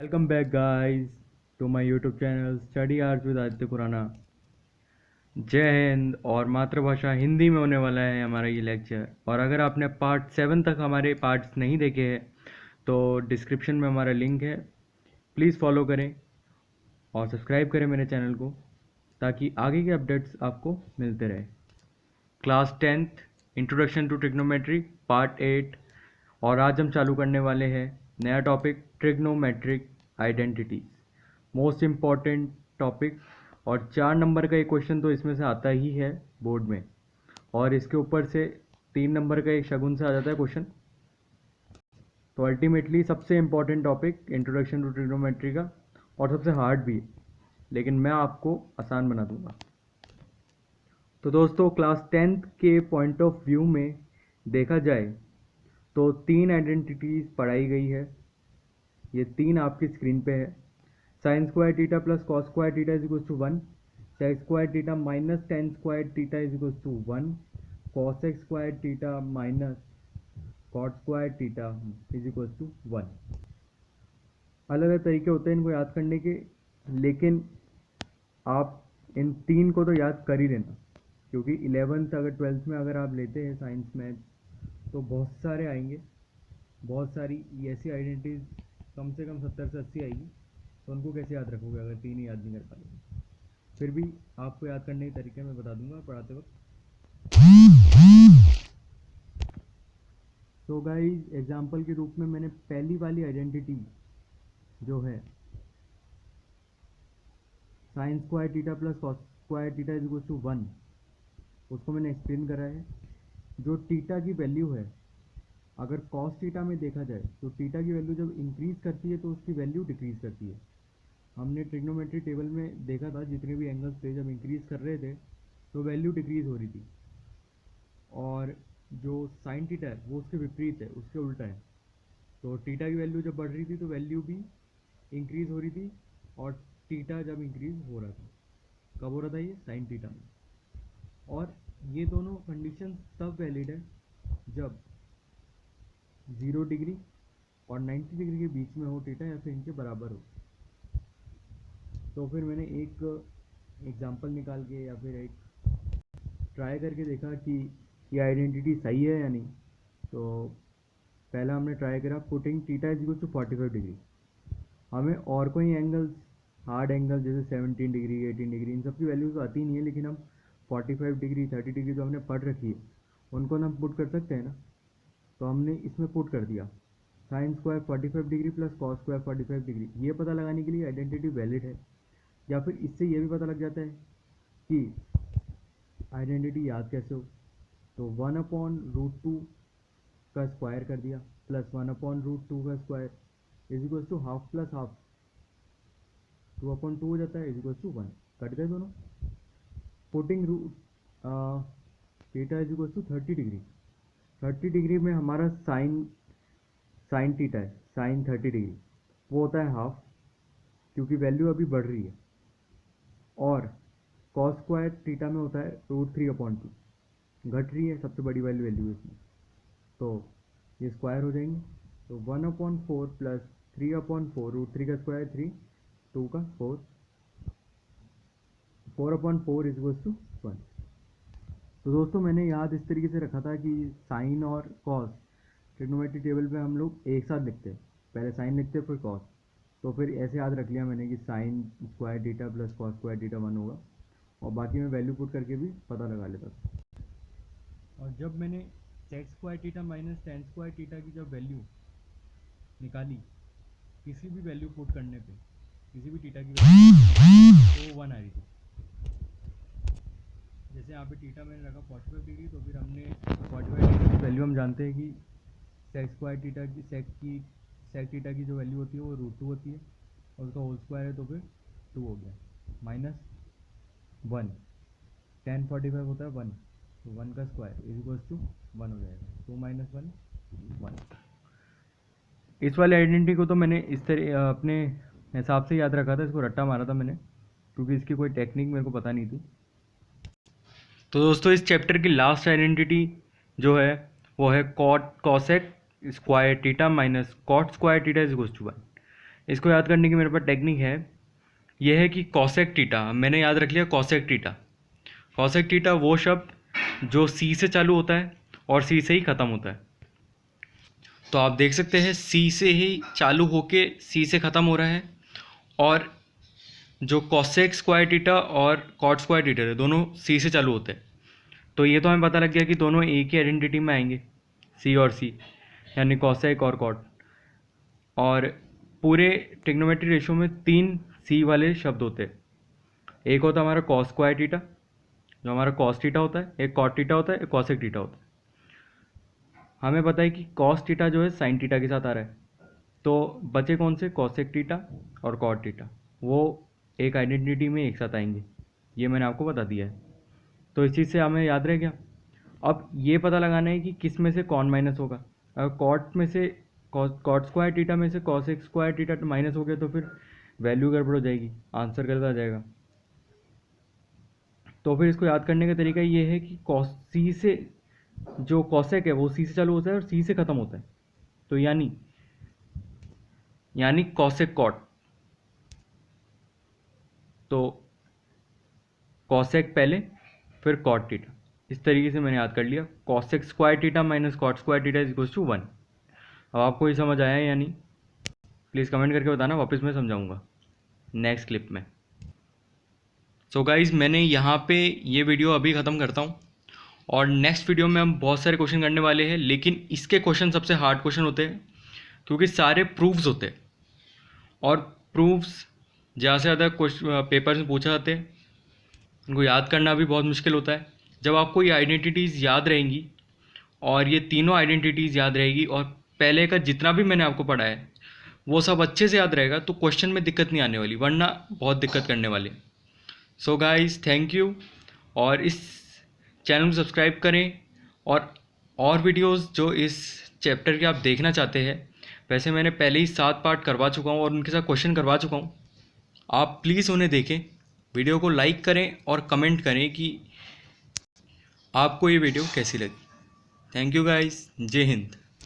Welcome back guys to my YouTube channel study hours with Aditya Khurana. जय हिंद। और मातृभाषा हिंदी में होने वाला है हमारा ये लेक्चर। और अगर आपने पार्ट 7 तक हमारे पार्ट्स नहीं देखे हैं तो डिस्क्रिप्शन में हमारा लिंक है, प्लीज़ फॉलो करें और सब्सक्राइब करें मेरे चैनल को ताकि आगे के अपडेट्स आपको मिलते रहे। Class 10th introduction to trigonometry part 8। और आज हम चालू करने वाले हैं नया topic trigonometric identities, most important topic. और 4 नंबर का एक क्वेश्चन तो इसमें से आता ही है बोर्ड में, और इसके ऊपर से 3 नंबर का एक शगुन से आ जाता है क्वेश्चन। तो अल्टीमेटली सबसे important topic introduction to trigonometry का, और सबसे हार्ड भी है, लेकिन मैं आपको आसान बना दूंगा। तो दोस्तों क्लास 10th के पॉइंट ऑफ व्यू में देखा जाए तो 3 आइडेंटिटीज़ पढ़ाई गई है। ये 3 आपकी स्क्रीन पे है। Sine square theta plus cos square theta is equals to 1, sec square theta minus tan square theta is equals to 1, cosec square theta minus cot square theta is equals to 1। अलग अलग तरीके होते हैं इनको याद करने के, लेकिन आप इन 3 को तो याद कर ही लेना, क्योंकि 11th अगर 12th में अगर आप लेते हैं साइंस मैथ तो बहुत सारे आएंगे, बहुत सारी ऐसी आइडेंटिटीज कम से कम 70 से 80 आएगी। तो उनको कैसे याद रखोगे अगर 3 ही याद नहीं कर पाएंगे। फिर भी आपको याद करने के तरीके मैं बता दूंगा पढ़ाते वक्त। तो गाइस एग्जांपल के रूप में मैंने पहली वाली आइडेंटिटी जो है sine square theta plus cos square theta is equal to 1, उसको मैंने एक्सप्लेन करा है। जो टीटा की वैल्यू है, अगर कॉस टीटा में देखा जाए तो टीटा की वैल्यू जब इंक्रीज करती है तो उसकी वैल्यू डिक्रीज करती है। हमने ट्रिग्नोमेट्री टेबल में देखा था जितने भी एंगल्स थे जब इंक्रीज कर रहे थे तो वैल्यू डिक्रीज हो रही थी, और जो साइन टीटा है वो उसके विपरीत है, उसके उल्टा है। तो टीटा की वैल्यू जब बढ़ रही थी तो वैल्यू भी इंक्रीज हो रही थी, और टीटा जब इंक्रीज हो रहा था, कब हो रहा था ये साइन टीटा में। और ये दोनों कंडीशन तब वैलिड है जब 0 डिग्री और 90 डिग्री के बीच में हो टीटा, या फिर इनके बराबर हो। तो फिर मैंने एक एग्जांपल निकाल के या फिर एक ट्राई करके देखा कि ये आइडेंटिटी सही है या नहीं। तो पहला हमने ट्राई करा putting theta is equal to 45 degree. हमें और कोई एंगल्स, हार्ड एंगल जैसे 17 डिग्री 18 डिग्री, इन सब की वैल्यूज तो आती नहीं है, लेकिन हम 45 डिग्री 30 डिग्री जो हमने पढ़ रखी है उनको हम पुट कर सकते हैं ना। तो हमने इसमें पुट कर दिया sine square 45 degree plus cos square 45 degree. ये पता लगाने के लिए आइडेंटिटी वैलिड है, या फिर इससे ये भी पता लग जाता है कि आइडेंटिटी याद कैसे हो। तो 1/√2 का स्क्वायर कर दिया प्लस 1/√2 का square is equal to half plus half 2/2 हो जाता है इज इक्वल टू 1। कट गए दोनों। Putting theta is equal to 30 degree. 30 degree में हमारा साइन टीटा है, साइन 30 डिग्री वो होता है हाफ, क्योंकि वैल्यू अभी बढ़ रही है। और कॉस स्क्वायर टीटा में होता है √3/2, घट रही है, सबसे बड़ी वैल्यू है इसमें, तो ये स्क्वायर हो जाएंगे। तो 1/4 प्लस 3/4, √3 का स्क्वायर 3, 2 का 4, 4/4 इज इक्वल टू 1। तो दोस्तों मैंने याद इस तरीके से रखा था कि साइन और कॉस ट्रिग्नोमेट्री टेबल पे हम लोग एक साथ लिखते हैं, पहले साइन लिखते हैं फिर कॉस। तो फिर ऐसे याद रख लिया मैंने कि sign square theta plus cos square theta 1 होगा, और बाकी मैं वैल्यू पुट करके भी पता लगा लेता था। और जब मैंने sec square theta minus tan square theta की जब वैल्यू निकाली, किसी भी वैल्यू पुट करने पे किसी भी टीटा की वैल्यू तो 1 आ रही थी। जैसे यहाँ पे टीटा मैंने रखा 45 डिग्री, तो फिर हमने 45 डिग्री की वैल्यू हम जानते हैं कि सेक स्क्वायर टीटा की सेक टीटा की जो वैल्यू होती है वो √2 होती है, और उसका होल स्क्वायर है तो फिर 2 हो गया, माइनस 1, tan 45 होता है 1, तो 1 का स्क्वायर इज इक्वल्स टू 1 हो जाएगा, 2 - 1 1। इस वाले आइडेंटिटी को तो मैंने इस तरह अपने हिसाब से याद रखा था, इसको रट्टा मारा था मैंने, क्योंकि इसकी कोई टेक्निक मेरे को पता नहीं थी। तो दोस्तों इस चैप्टर की लास्ट आइडेंटिटी जो है वो है cosec square theta minus cot square theta is equals to 1। इसको याद करने की मेरे पास टेक्निक है, यह है कि कॉसेक थीटा, मैंने याद रख लिया कॉसेक थीटा। कॉसेक थीटा वो शब्द जो सी से चालू होता है और सी से ही ख़त्म होता है। तो आप देख सकते हैं सी से ही चालू होके सी से ख़त्म हो रहा है, और जो कॉसेक स्क्वायर थीटा और कॉट स्क्वायर थीटा है दोनों सी से चालू होते हैं। तो ये तो हमें पता लग गया कि दोनों एक ही आइडेंटिटी में आएंगे, सी और सी, यानी कॉसेक और कॉट। और पूरे ट्रिग्नोमेट्री रेशो में 3 सी वाले शब्द होते हैं। एक होता है हमारा कॉस स्क्वायर थीटा, जो हमारा कॉस थीटा होता है, एक कॉट थीटा होता है, एक कॉसेक थीटा होता है। हमें पता है कि कॉस थीटा जो है साइन थीटा के साथ आ रहा है, तो बचे कौन से, कॉसेक थीटा और कॉट थीटा, वो एक आइडेंटिटी में एक साथ आएंगे। ये मैंने आपको बता दिया है, तो इस चीज़ से हमें याद रह गया। अब ये पता लगाना है कि किस में से कौन माइनस होगा। अगर कॉट में से कॉट स्क्वायर थीटा में से कॉसेक स्क्वायर थीटा माइनस हो गया तो फिर वैल्यू गड़बड़ हो जाएगी, आंसर गलत आ जाएगा। तो फिर इसको याद करने का तरीका ये है कि कॉस सी से जो कॉसेक है वो सी से चालू होता है और सी से ख़त्म होता है, तो यानी कॉसेक कॉट। तो कॉसेक पहले फिर कॉट थीटा, इस तरीके से मैंने याद कर लिया। Cosec square theta minus cot square theta is equals to 1। अब आपको ये समझ आया या नहीं, प्लीज़ कमेंट करके बताना, वापस मैं समझाऊंगा नेक्स्ट क्लिप में। सो गाइज, मैंने यहाँ पे ये वीडियो अभी ख़त्म करता हूँ, और नेक्स्ट वीडियो में हम बहुत सारे क्वेश्चन करने वाले हैं, लेकिन इसके क्वेश्चन सबसे हार्ड क्वेश्चन होते हैं क्योंकि सारे प्रूफ्स होते हैं, और प्रूफ्स ज़्यादा से ज़्यादा पेपर में पूछा जाते हैं, उनको याद करना भी बहुत मुश्किल होता है। जब आपको ये आइडेंटिटीज़ याद रहेंगी और ये तीनों आइडेंटिटीज़ याद रहेगी और पहले का जितना भी मैंने आपको पढ़ाया है वो सब अच्छे से याद रहेगा, तो क्वेश्चन में दिक्कत नहीं आने वाली, वरना बहुत दिक्कत करने वाले। सो गाइज, थैंक यू, और इस चैनल को सब्सक्राइब करें, और वीडियोस जो इस चैप्टर के आप देखना चाहते हैं, वैसे मैंने पहले ही 7 पार्ट करवा चुका हूँ और उनके साथ क्वेश्चन करवा चुका हूँ, आप प्लीज़ उन्हें देखें। वीडियो को लाइक करें और कमेंट करें कि आपको ये वीडियो कैसी लगी। थैंक यू गाइस, जय हिंद।